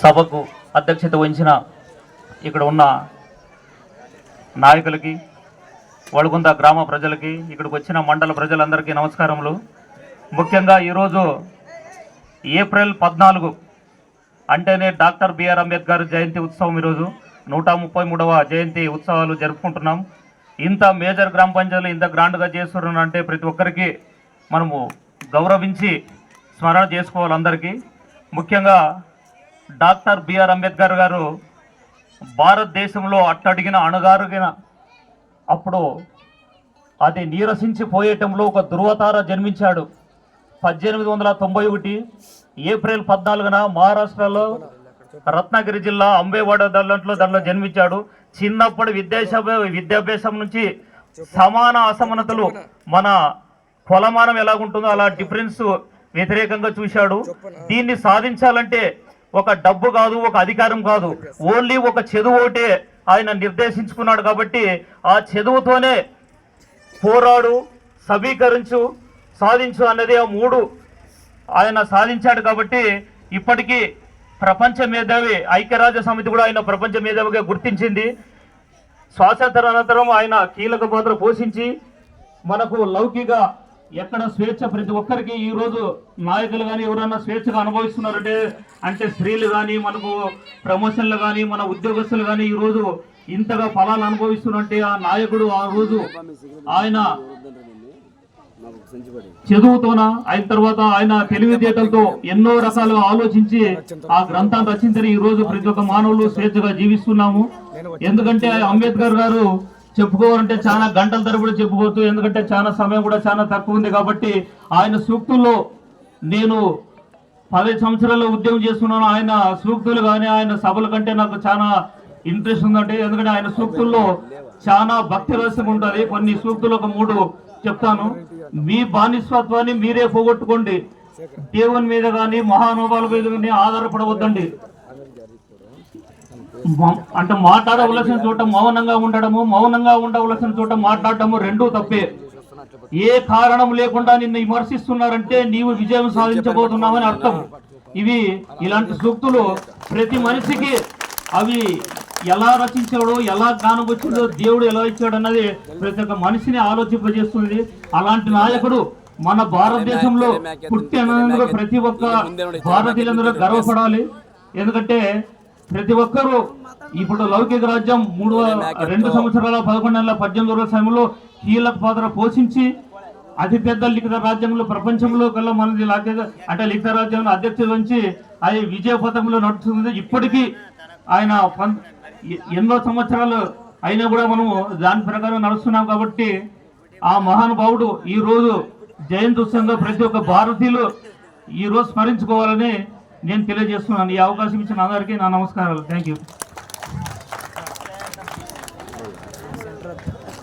సభకు అధ్యక్షత వహించిన ఇక్కడ ఉన్న నాయకులకి, వడుగుంద గ్రామ ప్రజలకి, ఇక్కడికి వచ్చిన మండల ప్రజలందరికీ నమస్కారములు. ముఖ్యంగా ఈరోజు ఏప్రిల్ 14 అంటేనే డాక్టర్ బిఆర్ అంబేద్కర్ జయంతి ఉత్సవం. ఈరోజు 133వ జయంతి ఉత్సవాలు జరుపుకుంటున్నాం. ఇంత మేజర్ గ్రామ పంచాయతీలు ఇంత గ్రాండ్గా చేస్తున్నారంటే ప్రతి ఒక్కరికి మనము గౌరవించి స్మరణ చేసుకోవాలి. అందరికీ ముఖ్యంగా డాక్టర్ బిఆర్ అంబేద్కర్ గారు భారతదేశంలో అట్టడిగిన అణగారిన అప్పుడు అది నీరసించిపోయేటంలో ఒక ధృవతార జన్మించాడు. 1891 ఏప్రిల్ 14న మహారాష్ట్రలో రత్నగిరి జిల్లా అంబేవాడ దాంట్లో జన్మించాడు. చిన్నప్పుడు విద్యాభ్యాసం నుంచి సమాన అసమానతలు, మన కొలమానం ఎలాగుంటుందో అలా డిఫరెన్స్ వ్యతిరేకంగా చూశాడు. దీన్ని సాధించాలంటే ఒక డబ్బు కాదు, ఒక అధికారం కాదు, ఓన్లీ ఒక చదువు ఒకటే ఆయన నిర్దేశించుకున్నాడు. కాబట్టి ఆ చదువుతోనే పోరాడు, సమీకరించు, సాధించు అన్నది ఆ 3 ఆయన సాధించాడు. కాబట్టి ఇప్పటికీ ప్రపంచ మేధావి ఐక్యరాజ్య సమితి కూడా ఆయన ప్రపంచ మేధావిగా గుర్తించింది. స్వాతంత్రానంతరం ఆయన కీలక పాత్ర పోషించి మనకు లౌకిక ఎక్కడ స్వేచ్ఛ ప్రతి ఒక్కరికి ఈరోజు నాయకులు కానీ ఎవరైనా స్వేచ్ఛగా అనుభవిస్తున్నారంటే అంటే స్త్రీలు కానీ, మనకు ప్రమోషన్లు కానీ, మన ఉద్యోగస్తులు కానీ ఈరోజు ఇంతగా ఫలాలు అనుభవిస్తున్నారంటే ఆ నాయకుడు ఆ రోజు ఆయన చదువుతోన అయిన తర్వాత ఆయన తెలివితేటలతో ఎన్నో రకాలుగా ఆలోచించి ఆ గ్రంథాన్ని రచించిన ఈ రోజు ప్రతి ఒక్క మానవులు స్వేచ్ఛగా జీవిస్తున్నాము. ఎందుకంటే అంబేద్కర్ గారు చెప్పుకోవాలంటే చాలా గంటల తరబడి చెప్పుకోవచ్చు, ఎందుకంటే చాలా సమయం కూడా చాలా తక్కువ ఉంది. కాబట్టి ఆయన సూక్తుల్లో నేను 10 సంవత్సరాల్లో ఉద్యోగం చేస్తున్నాను. ఆయన సూక్తులు కానీ ఆయన సభల కంటే నాకు చాలా ఇంట్రెస్ట్ ఉందంటే, ఎందుకంటే ఆయన సూక్తుల్లో చాలా భక్తి రహస్యం ఉంటుంది. కొన్ని సూక్తులు ఒక 3 చెప్తాను. మీ బానిసత్వాన్ని మీరే పోగొట్టుకోండి, దేవుని మీద కానీ మహానుభావుల మీద కానీ ఆధారపడవద్దండి. అంటే మాట్లాడవలసిన చోట మౌనంగా ఉండడము, మౌనంగా ఉండవలసిన చోట మాట్లాడటము రెండూ తప్పే. ఏ కారణం లేకుండా నిన్ను విమర్శిస్తున్నారంటే నీవు విజయం సాధించబోతున్నావని అర్థం. ఇలాంటి సూక్తులు ప్రతి మనిషికి అవి ఎలా రచించాడో, ఎలా జ్ఞానం వచ్చిందో, దేవుడు ఎలా ఇచ్చాడు అన్నది ప్రతి ఒక్క మనిషిని ఆలోచింపజేస్తుంది. అలాంటి నాయకుడు మన భారతదేశంలో పుట్టినందుకు ప్రతి ఒక్క భారతీయులందరూ గర్వపడాలి. ఎందుకంటే ప్రతి ఒక్కరూ ఇప్పుడు లౌకిక రాజ్యం 2 సంవత్సరాల 11 నెలల 18 రోజుల సమయంలో కీలక పాత్ర పోషించి అతిపెద్ద లిఖిత రాజ్యంలో ప్రపంచంలో కల్లా మనది లిఖిత రాజ్యంలో అధ్యక్షత వహించి అది విజయ పథంలో నడుస్తుంది. ఇప్పటికీ ఆయన ఎన్నో సంవత్సరాలు అయినా కూడా మనము దాని ప్రకారం నడుస్తున్నాం. కాబట్టి ఆ మహానుభావుడు ఈ రోజు జయంతి ఉత్సవంగా ప్రతి ఒక్క భారతీయులు ఈ రోజు స్మరించుకోవాలని నేను తెలియజేస్తున్నాను. ఈ అవకాశం ఇచ్చిన అందరికీ నా నమస్కారాలు. Thank you.